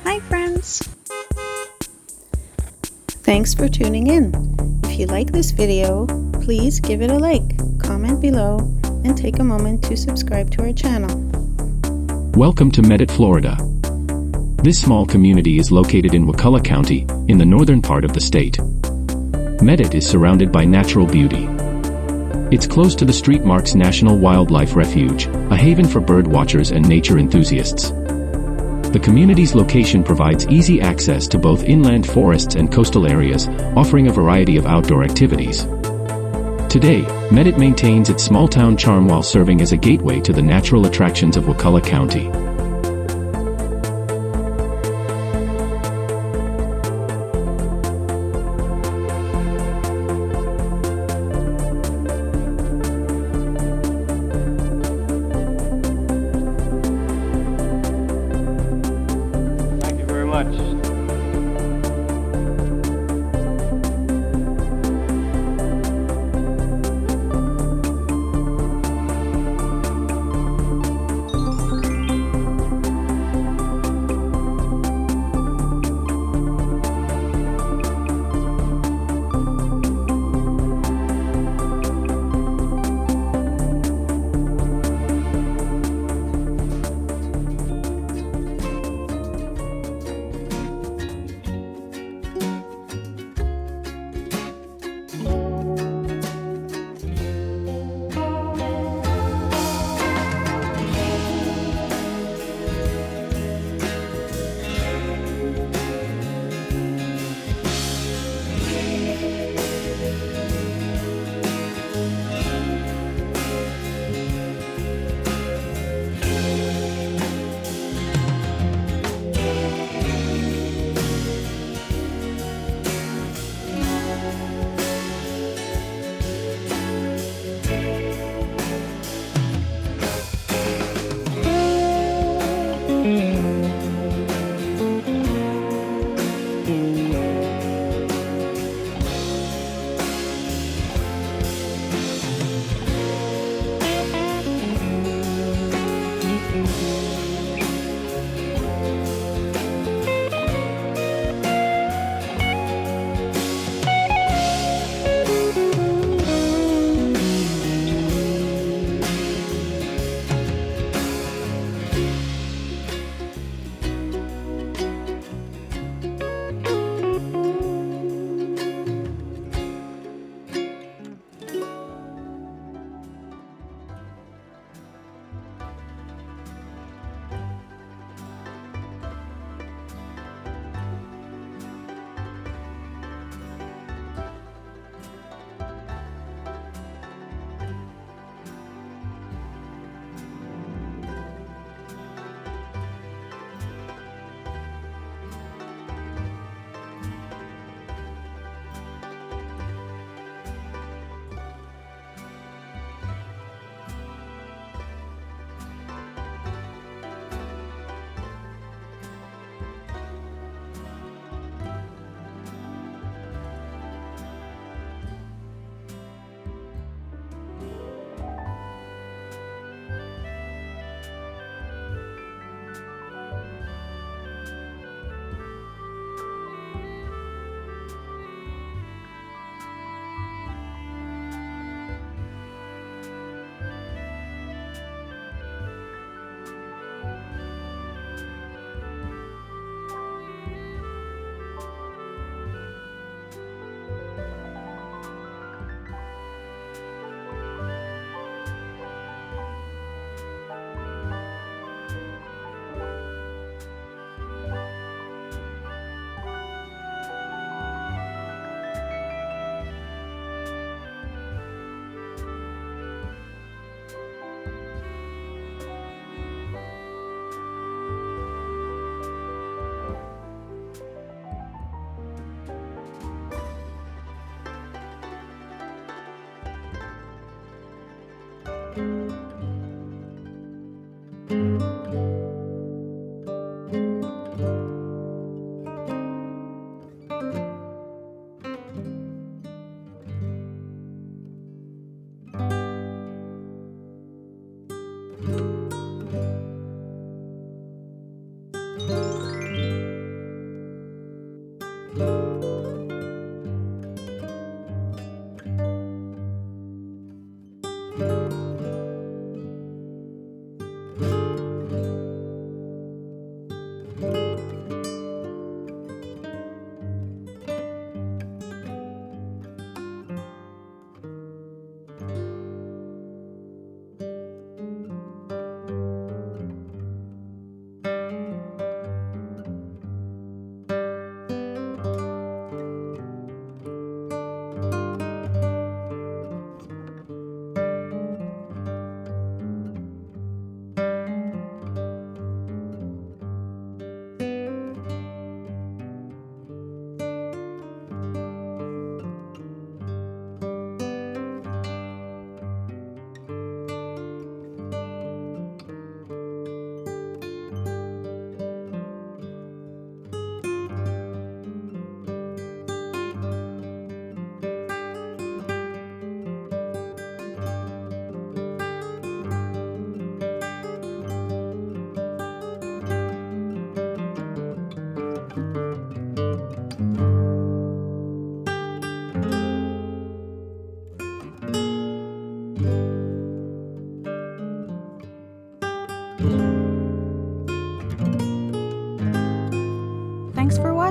Hi friends! Thanks for tuning in. If you like this video, please give it a like, comment below, and take a moment to subscribe to our channel. Welcome to Medart, Florida. This small community is located in Wakulla County, in the northern part of the state. Medart is surrounded by natural beauty. It's close to the Street Marks National Wildlife Refuge, a haven for bird watchers and nature enthusiasts. The community's location provides easy access to both inland forests and coastal areas, offering a variety of outdoor activities. Today, Medart maintains its small-town charm while serving as a gateway to the natural attractions of Wakulla County. Thank you very much.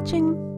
watching!